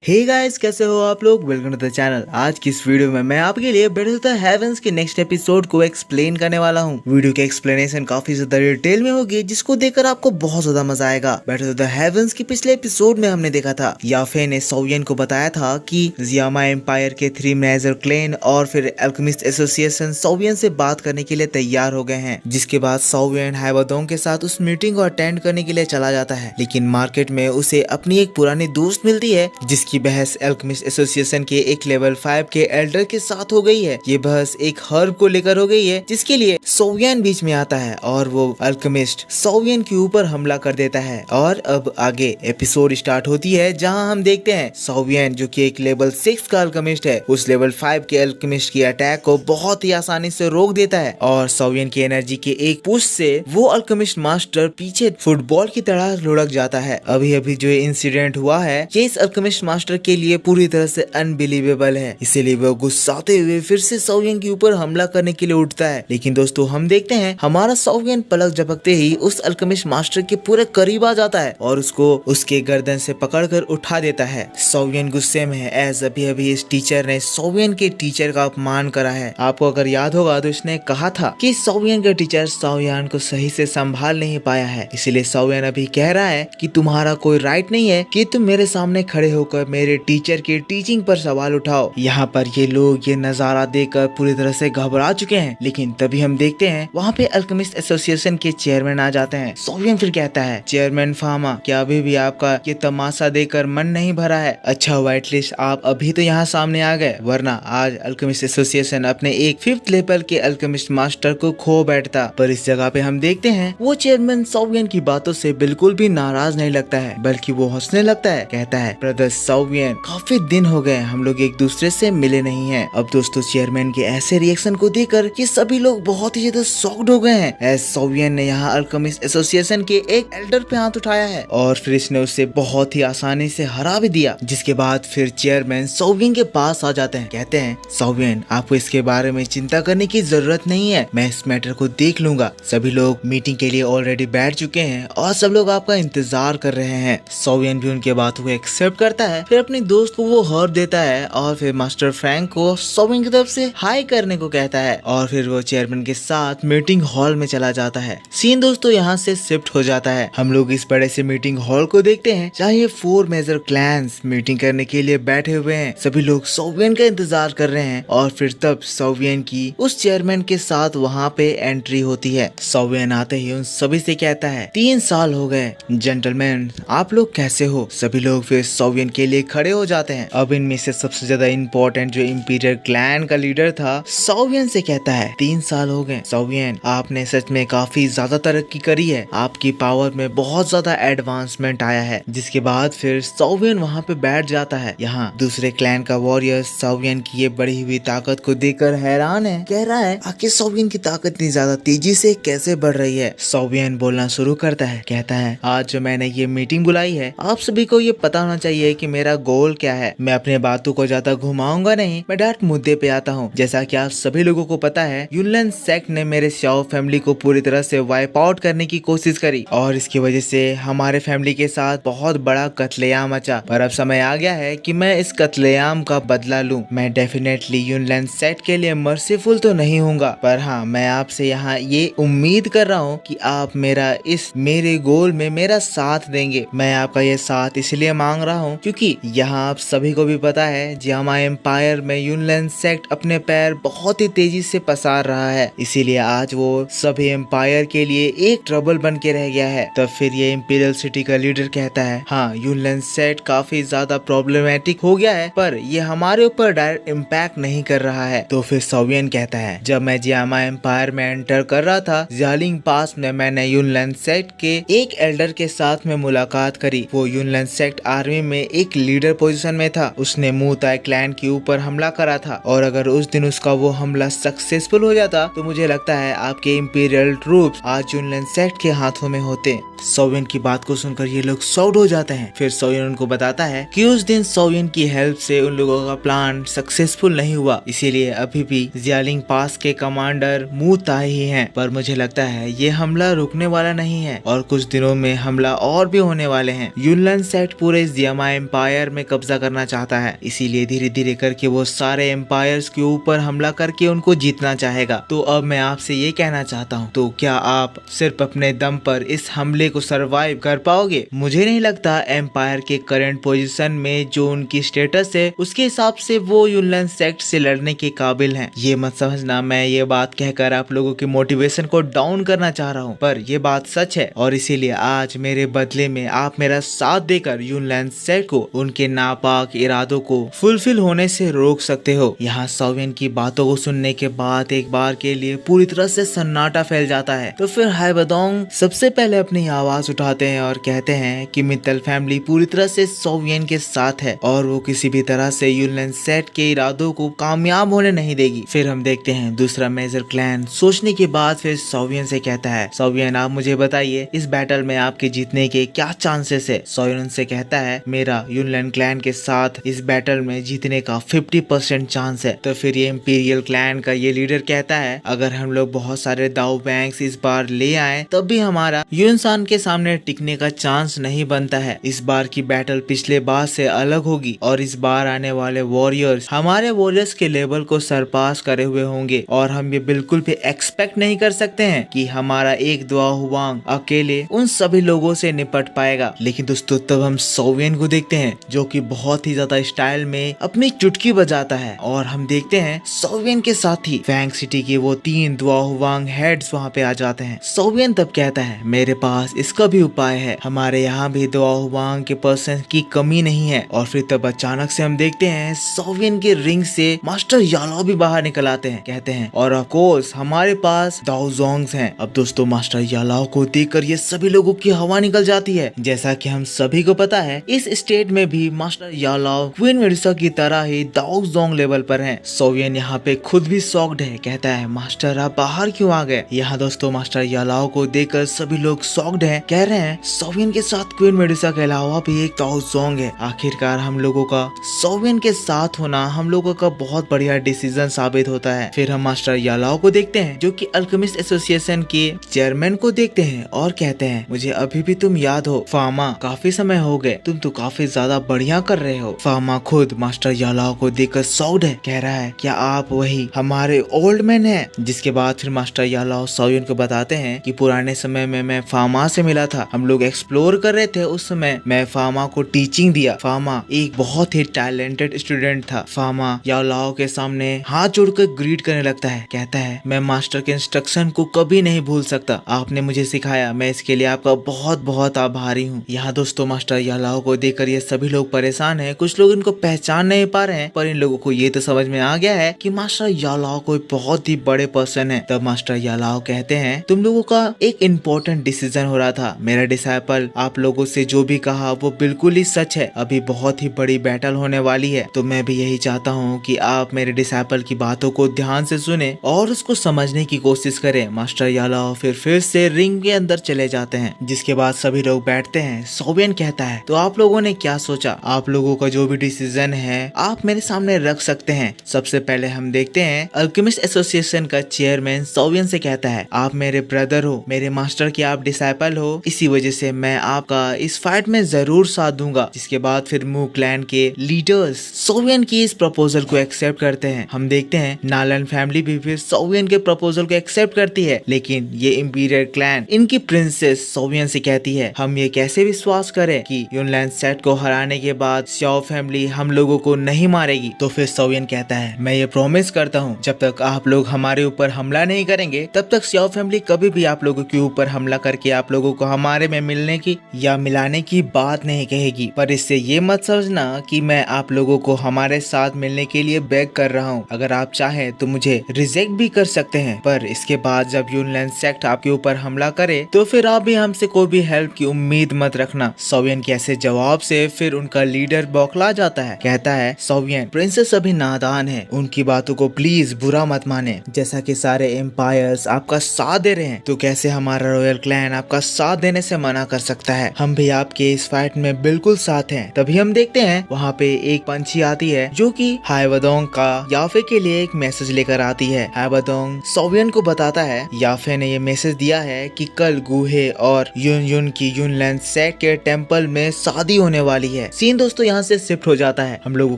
Hey guys, कैसे हो आप लोग। Welcome to the channel. आज की इस वीडियो में मैं आपके लिए बैटल ऑफ द हेवंस के नेक्स्ट एपिसोड को एक्सप्लेन करने वाला हूँ। वीडियो के एक्सप्लेनेशन काफी ज्यादा डिटेल में होगी, जिसको देखकर आपको बहुत ज्यादा मजा आएगा। बैटल ऑफ द हेवंस के पिछले एपिसोड में हमने देखा था याफे ने सोवियन को बताया था कि जियामा एम्पायर के 3 मेजर क्लैन और फिर अल्केमिस्ट एसोसिएशन सोवियन से बात करने के लिए तैयार हो गए हैं। जिसके बाद सोवियन हाइबादोंग के साथ उस मीटिंग को अटेंड करने के लिए चला जाता है, लेकिन मार्केट में उसे अपनी एक पुरानी दोस्त मिलती है जिसकी बहस अल्केमिस्ट एसोसिएशन के एक लेवल 5 के एल्डर के साथ हो गई है। ये बहस एक हर्ब को लेकर हो गई है, जिसके लिए सोवियन बीच में आता है और वो अल्केमिस्ट सोवियन के ऊपर हमला कर देता है। और अब आगे एपिसोड स्टार्ट होती है, जहां हम देखते हैं सोवियन जो कि एक लेवल 6 का अल्केमिस्ट है, उस लेवल 5 के अल्केमिस्ट की अटैक को बहुत ही आसानी से रोक देता है और सोवियन की एनर्जी के एक पुश से वो अल्केमिस्ट मास्टर पीछे फुटबॉल की तरह लुढ़क जाता है। अभी अभी जो इंसिडेंट हुआ है, ये इस अल्केमिस्ट मास्टर के लिए पूरी तरह से अनबिलीवेबल है, इसीलिए वो गुस्साते हुए फिर से सोवियन के ऊपर हमला करने के लिए उठता है। लेकिन दोस्तों, हम देखते हैं हमारा सोवियन पलक झपकते ही उस अल्केमिस्ट मास्टर के पूरे करीब आ जाता है और उसको उसके गर्दन से पकड़कर उठा देता है। सोवियन गुस्से में है, एज अभी अभी इस टीचर ने सोवियन के टीचर का अपमान करा है। आपको अगर याद होगा तो इसने कहा था कि सोवियन का टीचर सोवियन को सही से संभाल नहीं पाया है, इसीलिए सोवियन अभी कह रहा है कि तुम्हारा कोई राइट नहीं है कि तुम मेरे सामने खड़े होकर मेरे टीचर की टीचिंग पर सवाल उठाओ। यहाँ पर ये लोग ये नजारा देखकर पूरी तरह से घबरा चुके हैं, लेकिन तभी हम देखते हैं वहाँ पे अल्केमिस्ट एसोसिएशन के चेयरमैन आ जाते हैं। सोवियन फिर कहता है, चेयरमैन फामा, क्या अभी भी आपका ये तमाशा देखकर मन नहीं भरा है? अच्छा हुआ एटलीस्ट आप अभी तो यहाँ सामने आ गए, वरना आज अल्केमिस्ट एसोसिएशन अपने एक 5th लेवल के अल्केमिस्ट मास्टर को खो बैठता। पर इस जगह पे हम देखते हैं वो चेयरमैन सोवियन की बातों से बिल्कुल भी नाराज नहीं लगता है, बल्कि वो हंसने लगता है। कहता है, ब्रदर सोवियन, काफी दिन हो गए हम लोग एक दूसरे से मिले नहीं हैं। अब दोस्तों, चेयरमैन के ऐसे रिएक्शन को देखकर ये सभी लोग बहुत ही ज्यादा शॉक्ड हो गए हैं, एज सोवियन ने यहाँ अल्केमिस्ट एसोसिएशन के एक एल्डर पे हाथ उठाया है और फिर इसने उसे बहुत ही आसानी से हरा भी दिया। जिसके बाद फिर चेयरमैन सोवियन के पास आ जाते हैं। कहते हैं, सोवियन, आपको इसके बारे में चिंता करने की जरूरत नहीं है, मैं इस मैटर को देख लूंगा। सभी लोग मीटिंग के लिए ऑलरेडी बैठ चुके हैं और सब लोग आपका इंतजार कर रहे हैं। सोवियन भी उनके बातों को एक्सेप्ट करता है, फिर अपनी दोस्त को वो हर्ब देता है और फिर मास्टर फ्रैंक को सोवियन की तरफ से हाई करने को कहता है और फिर वो चेयरमैन के साथ मीटिंग हॉल में चला जाता है। सीन दोस्तों यहाँ से शिफ्ट हो जाता है। हम लोग इस बड़े से मीटिंग हॉल को देखते हैं, जहाँ ये 4 मेजर क्लैंस मीटिंग करने के लिए बैठे हुए हैं। सभी लोग सोवियन का इंतजार कर रहे हैं और फिर तब सोवियन की उस चेयरमैन के साथ वहाँ पे एंट्री होती है। सोवियन आते ही उन सभी से कहता है, 3 साल हो गए जेंटलमैन, आप लोग कैसे हो? सभी लोग फिर सोवियन के लिए खड़े हो जाते हैं। अब इनमें से सबसे ज्यादा इम्पोर्टेंट जो इंपीरियल क्लैन का लीडर था, सोवियन से कहता है, 3 साल हो गए सोवियन, आपने सच में काफी ज्यादा तरक्की करी है, आपकी पावर में बहुत ज्यादा एडवांसमेंट आया है। जिसके बाद फिर सोवियन वहाँ पे बैठ जाता है। यहाँ दूसरे क्लैन का वॉरियर सोवियन की ये बढ़ी हुई ताकत को देखकर हैरान है। कह रहा है, आखिर सोवियन की ताकत इतनी ज्यादा तेजी से कैसे बढ़ रही है? सोवियन बोलना शुरू करता है। कहता है, आज जो मैंने ये मीटिंग बुलाई है, आप सभी को ये पता होना चाहिए कि मेरा गोल क्या है। मैं अपने बातों को ज्यादा घुमाऊंगा नहीं, मैं डायरेक्ट मुद्दे पे आता हूँ। जैसा कि आप सभी लोगों को पता है, युनलैन सेक्ट ने मेरे श्याओ फैमिली को पूरी तरह से वाइप आउट करने की कोशिश करी और इसकी वजह से हमारे फैमिली के साथ बहुत बड़ा कत्लेआम मचा। पर अब समय आ गया है कि मैं इस कत्लेआम का बदला लूं। मैं डेफिनेटली युनलैन सेक्ट के लिए मर्सीफुल तो नहीं हूँगा, पर हाँ, मैं आपसे यहाँ ये उम्मीद कर रहा हूँ कि आप मेरे गोल में मेरा साथ देंगे। मैं आपका ये साथ इसलिए मांग रहा हूँ क्योंकि यहाँ आप सभी को भी पता है, जियामा एम्पायर में युनलैन सेक्ट अपने पैर बहुत ही तेजी से पसार रहा है, इसीलिए आज वो सभी एम्पायर के लिए एक ट्रबल बन के रह गया है। तब फिर ये इंपीरियल सिटी का लीडर कहता है, हाँ, युनलैन सेक्ट काफी ज्यादा प्रॉब्लमेटिक हो गया है, पर ये हमारे ऊपर डायरेक्ट इम्पैक्ट नहीं कर रहा है। तो फिर सोवियन कहता है, जब मैं जियामा एम्पायर में एंटर कर रहा था जियालिंग पास में, मैंने युनलैन सेक्ट के एक एल्डर के साथ में मुलाकात करी। वो युनलैन सेक्ट आर्मी में एक लीडर पोजीशन में था। उसने मुंह ताई क्लैन के ऊपर हमला करा था और अगर उस दिन उसका वो हमला सक्सेसफुल हो जाता तो मुझे लगता है आपके इंपीरियल ट्रूप्स आज युनलैन सेक्ट के हाथों में होते। सोवियन की बात को सुनकर ये लोग शॉक्ड हो जाते हैं। फिर सोवियन उनको बताता है कि उस दिन सोवियन की हेल्प से उन लोगों का प्लान सक्सेसफुल नहीं हुआ, इसीलिए अभी भी जियालिंग पास के कमांडर मू ताई ही हैं। पर मुझे लगता है ये हमला रुकने वाला नहीं है और कुछ दिनों में हमला और भी होने वाले हैं। युनलन सेक्ट पूरे जियामा एम्पायर में कब्जा करना चाहता है, इसीलिए धीरे धीरे करके वो सारे एम्पायर्स के ऊपर हमला करके उनको जीतना चाहेगा। तो अब मैं आपसे ये कहना चाहता हूँ, तो क्या आप सिर्फ अपने दम पर इस हमले को सरवाइव कर पाओगे? मुझे नहीं लगता एम्पायर के करंट पोजीशन में जो उनकी स्टेटस है उसके हिसाब से वो युनलन सेक्ट से लड़ने के काबिल हैं। ये मत समझना मैं ये बात कहकर आप लोगों की मोटिवेशन को डाउन करना चाह रहा हूँ, पर ये बात सच है और इसीलिए आज मेरे बदले में आप मेरा साथ देकर युनलन सेक्ट को उनके नापाक इरादों को फुलफिल होने से रोक सकते हो। यहाँ सोवियन की बातों को सुनने के बाद एक बार के लिए पूरी तरह से सन्नाटा फैल जाता है। तो फिर हाइबदोंग सबसे पहले अपनी आवाज उठाते हैं और कहते हैं कि मित्तल फैमिली पूरी तरह से सोवियन के साथ है और वो किसी भी तरह से युनलन सेक्ट के इरादों को कामयाब होने नहीं देगी। फिर हम देखते हैं दूसरा मेजर क्लैन सोचने के बाद फिर सोवियन से कहता है, सोवियन आप मुझे बताइए इस बैटल में आपके जीतने के क्या चांसेस है? सोवियन से कहता है, मेरा युनलन क्लैन के साथ इस बैटल में जीतने का 50% चांस है। तो फिर ये इंपीरियल क्लैन का ये लीडर कहता है, अगर हम लोग बहुत सारे दाव बैंक्स इस बार ले आए तब भी हमारा युनसान के सामने टिकने का चांस नहीं बनता है। इस बार की बैटल पिछले बार से अलग होगी और इस बार आने वाले वॉरियर्स हमारे वॉरियर्स के लेवल को सरपास करे हुए होंगे और हम ये बिल्कुल भी एक्सपेक्ट नहीं कर सकते हैं कि हमारा एक दुआ हुआंग अकेले उन सभी लोगों से निपट पाएगा। लेकिन दोस्तों तब हम सोवियन को देखते हैं जो कि बहुत ही ज्यादा स्टाइल में अपनी चुटकी बजाता है और हम देखते हैं सोवियन के साथ ही फैंग सिटी के वो 3 दुआ हुआंग हेड्स वहाँ पे आ जाते हैं। सोवियन तब कहता है, मेरे पास इसका भी उपाय है, हमारे यहाँ भी दुआ हुआंग के पर्सन की कमी नहीं है। और फिर तब अचानक से हम देखते हैं सोवियन के रिंग से मास्टर यालाओ भी बाहर निकल आते हैं। कहते हैं और ऑफ कोर्स हमारे पास दाओ जोंग्स हैं। अब दोस्तों मास्टर यालाओ को देखकर ये सभी लोगों की हवा निकल जाती है। जैसा कि हम सभी को पता है इस स्टेट में भी मास्टर यालाओ क्वीन मेडुसा की तरह ही दाओ जोंग लेवल पर हैं। सोवियन यहाँ पे खुद भी शॉक्ड है, कहता है मास्टर आप बाहर क्यों आ गए? यहाँ दोस्तों मास्टर यालाओ को देखकर सभी लोग शॉक्ड हैं, कह रहे हैं सोवियन के साथ क्वीन मेडुसा के अलावा भी एक दाओ जोंग है। आखिरकार हम लोगों का सोवियन के साथ होना हम लोगों का बहुत बढ़िया डिसीजन साबित होता है। फिर हम मास्टर यालाओ को देखते हैं जो कि अल्केमिस्ट एसोसिएशन के चेयरमैन को देखते हैं और कहते हैं, मुझे अभी भी तुम याद हो फामा, काफी समय हो गए, तुम तो काफी ज्यादा बढ़िया कर रहे हो। फामा खुद मास्टर यालाओ को देखकर शॉक्ड है, कह रहा है क्या आप वही हमारे ओल्ड मैन हैं? जिसके बाद फिर मास्टर यालाओ सोवियन को बताते हैं कि पुराने समय में मैं फामा से मिला था, हम लोग एक्सप्लोर कर रहे थे, उस समय मैं फामा को टीचिंग दिया। फामा एक बहुत ही टैलेंटेड स्टूडेंट था। फामा यालाओ के सामने हाथ जोड़कर ग्रीट करने लगता है, कहता है मैं मास्टर के इंस्ट्रक्शन को कभी नहीं भूल सकता, आपने मुझे सिखाया, मैं इसके लिए आपका बहुत बहुत आभारी हूँ। यहाँ दोस्तों मास्टर यालाओ को देखकर ये सभी लोग परेशान हैं, कुछ लोग इनको पहचान नहीं पा रहे हैं, पर इन लोगों को ये तो समझ में आ गया है कि मास्टर यालाओ कोई बहुत ही बड़े पर्सन है। तब मास्टर यालाओ कहते हैं, तुम लोगों का एक इम्पोर्टेंट डिसीजन हो रहा था, मेरा डिसाइपल आप लोगों से जो भी कहा वो बिल्कुल ही सच है, अभी बहुत ही बड़ी बैटल होने वाली है, तो मैं भी यही चाहता हूँ कि आप मेरे डिसाइपल की बातों को ध्यान से सुने और उसको समझने की कोशिश करें। मास्टर यालाओ फिर से रिंग के अंदर चले जाते हैं, जिसके बाद सभी लोग बैठते हैं। सोवियन कहता है, तो आप लोगों ने क्या सोचा? आप लोगों का जो भी डिसीजन है आप मेरे सामने रख सकते हैं। सबसे पहले हम देखते हैं अल्केमिस्ट एसोसिएशन का चेयरमैन सोवियन से कहता है, आप मेरे ब्रदर हो, मेरे मास्टर के आप डिसाइपल हो, इसी वजह से मैं आपका इस फाइट में जरूर साथ दूंगा। जिसके बाद फिर मू क्लैन के लीडर्स सोवियन की इस प्रपोजल को एक्सेप्ट करते हैं। हम देखते हैं नालन फैमिली भी फिर सोवियन के प्रपोजल को एक्सेप्ट करती है, लेकिन ये इंपीरियल क्लैन इनकी प्रिंसेस सोवियन से कहती है, हम ये कैसे विश्वास करें कि युनलन सेक्ट को हराने के बाद स्याओ फैमिली हम लोगों को नहीं मारेगी? तो फिर सोवियन कहता है, मैं ये प्रॉमिस करता हूँ जब तक आप लोग हमारे ऊपर हमला नहीं करेंगे तब तक स्याओ फैमिली कभी भी आप लोगों के ऊपर हमला करके आप लोगों को हमारे में मिलने की या मिलाने की बात नहीं कहेगी। पर इससे ये मत समझना कि मैं आप लोगों को हमारे साथ मिलने के लिए बेग कर रहा हूँ, अगर आप चाहें तो मुझे रिजेक्ट भी कर सकते हैं, पर इसके बाद जब युनलन सेक्ट आपके ऊपर हमला करे तो फिर आप भी हमसे कोई भी हेल्प की उम्मीद मत रखना। सोवियन के ऐसे जवाब से फिर उनका लीडर बौखला जाता है, कहता है, सोवियन प्रिंसेस अभी नादान है, उनकी बातों को प्लीज बुरा मत माने, जैसा कि सारे एम्पायर्स आपका साथ दे रहे हैं तो कैसे हमारा रॉयल क्लैन आपका साथ देने से मना कर सकता है। हम भी आपके इस फाइट में बिल्कुल साथ हैं। तभी हम देखते हैं वहाँ पे एक पंछी आती है जो कि हाइवदोंग का याफे के लिए एक मैसेज लेकर आती है। हाइवदोंग सोवियन को बताता है याफे ने ये मैसेज दिया है कि कल गुहे और युन युन की युनलैंड सेट के टेम्पल में शादी होने वाली है। सीन दोस्तों यहाँ से शिफ्ट हो जाता है। हम लोगों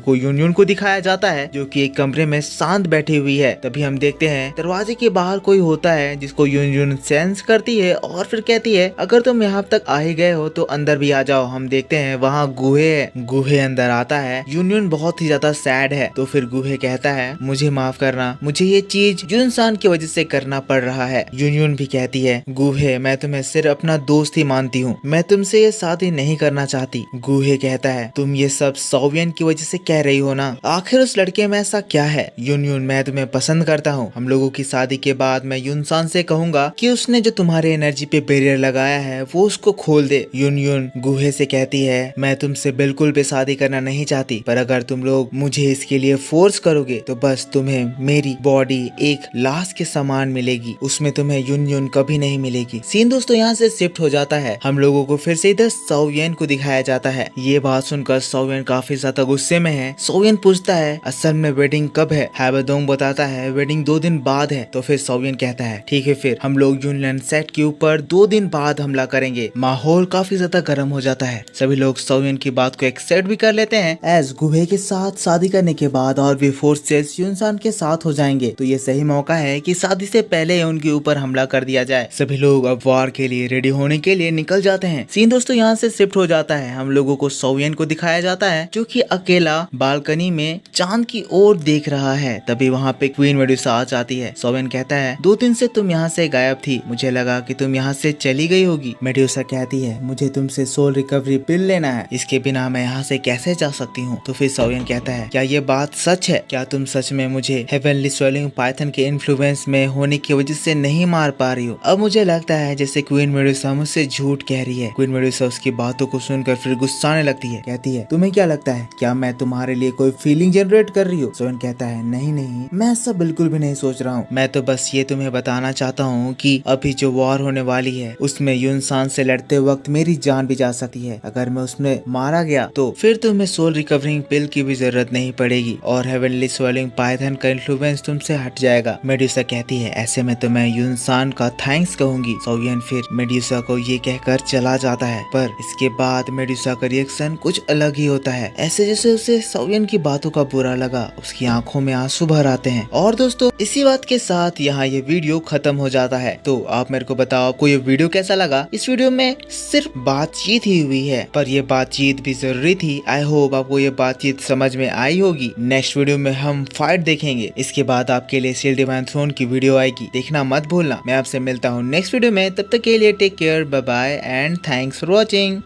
को युन युन को दिखाया जाता है जो कि एक कमरे में शांत बैठी हुई है। तभी हम देखते हैं दरवाजे के बाहर कोई होता है जिसको युन युन सेंस करती है और फिर कहती है अगर तुम यहाँ तक आ ही गए हो तो अंदर भी आ जाओ। हम देखते हैं वहाँ गुहे है। गुहे अंदर आता है। युन युन बहुत ही ज्यादा सैड है। तो फिर गुहे कहता है मुझे माफ करना, मुझे ये चीज जुनसान की वजह से करना पड़ रहा है। युन युन भी कहती है गुहे मैं तुम्हें सिर्फ अपना दोस्त ही मानती हूँ, मैं तुमसे ये शादी नहीं करना चाहती। गुहे कहता है तुम ये सब सोवियन की वजह से कह रही हो ना, आखिर उस लड़के में ऐसा क्या है। युन युन मैं तुम्हें पसंद करता हूँ। हम लोगों की शादी के बाद मैं युनसान से कहूंगा कि उसने जो तुम्हारे एनर्जी पे बैरियर लगाया है वो उसको खोल दे। युन युन गुहे से कहती है मैं तुमसे बिल्कुल भी शादी करना नहीं चाहती, पर अगर तुम लोग मुझे इसके लिए फोर्स करोगे तो बस तुम्हें मेरी बॉडी एक लाश के समान मिलेगी, उसमें तुम्हें युन युन कभी नहीं मिलेगी। सीन दोस्तों यहाँ से शिफ्ट हो जाता है। हम लोगों को फिर से इधर सोवियन को दिखाया जाता है। ये बात सुनकर सोवियन काफी ज्यादा गुस्से में है। सोवियन पूछता है असल में वेडिंग कब है। हाइवदोंग बताता है वेडिंग 2 दिन बाद है। तो फिर सोवियन कहता है ठीक है फिर हम लोग युनलैंड सेट के ऊपर 2 दिन बाद हमला करेंगे। माहौल काफी ज्यादा गर्म हो जाता है। सभी लोग सोवियन की बात को एक्सेप्ट भी कर लेते हैं। एज गुहे के साथ शादी करने के बाद और भी फोर्सेस युनसान के साथ हो जाएंगे तो ये सही मौका है कि शादी से पहले उनके ऊपर हमला कर दिया जाए। सभी लोग अब वार के लिए रेडी होने के लिए निकल जाते हैं। सीन दोस्तों यहाँ से शिफ्ट हो जाता है। हम लोगों को सोवियन को दिखाया जाता है जो कि अकेला बालकनी में चांद की ओर देख रहा है। तभी वहाँ पे क्वीन मेडुसा आ जाती है। सोवियन कहता है 2 दिन से तुम यहाँ से गायब थी, मुझे लगा कि तुम यहाँ से चली गई होगी। मेडुसा कहती है मुझे तुमसे सोल रिकवरी पिल लेना है, इसके बिना मैं यहाँ से कैसे जा सकती हूँ। तो फिर सोवियन कहता है क्या ये बात सच है, क्या तुम सच में मुझे हेवनली स्वेलिंग पाइथन के इन्फ्लुएंस में होने की वजह से नहीं मार पा रही हो। अब मुझे लगता है जैसे क्वीन मेडुसा मुझसे झूठ कह रही है। क्वीन मेडुसा उसकी बातों को सुनकर फिर गुस्साने लगती है। कहती है तुम्हें क्या लगता है क्या मैं तुम्हारे लिए कोई फीलिंग जनरेट कर रही हूँ। सोवियन कहता है नहीं नहीं मैं ऐसा बिल्कुल भी नहीं सोच रहा हूँ, मैं तो बस ये तुम्हें बताना चाहता हूँ कि अभी जो वॉर होने वाली है उसमें युनसान से लड़ते वक्त मेरी जान भी जा सकती है। अगर मैं उसमें मारा गया तो फिर तुम्हें सोल रिकवरिंग पिल की भी जरूरत नहीं पड़ेगी और हेवनली स्वेलिंग पाइथन का इन्फ्लुएंस तुमसे हट जाएगा। मेडुसा कहती है ऐसे में तो मैं युनसान का थैंक्स कहूंगी। सोवियन फिर मेडुसा को ये कहकर चला जाता है, पर इसके बाद मेडुसा का रिएक्शन कुछ अलग ही होता है। ऐसे जैसे उसे सोवियन की बातों का बुरा लगा, उसकी आंखों में आंसू भर आते हैं। और दोस्तों इसी बात के साथ यहाँ ये वीडियो खत्म हो जाता है। तो आप मेरे को बताओ आपको ये वीडियो कैसा लगा। इस वीडियो में सिर्फ बातचीत ही हुई है पर ये बातचीत भी जरूरी थी। आई होप आपको ये बातचीत समझ में आई होगी। नेक्स्ट वीडियो में हम फाइट देखेंगे, इसके बाद आपके लिए शील्ड डिवाइन थ्रोन की वीडियो आएगी, देखना मत भूलना। मैं आपसे मिलता हूँ नेक्स्ट वीडियो में, तब तक के लिए take care, bye bye and thanks for watching.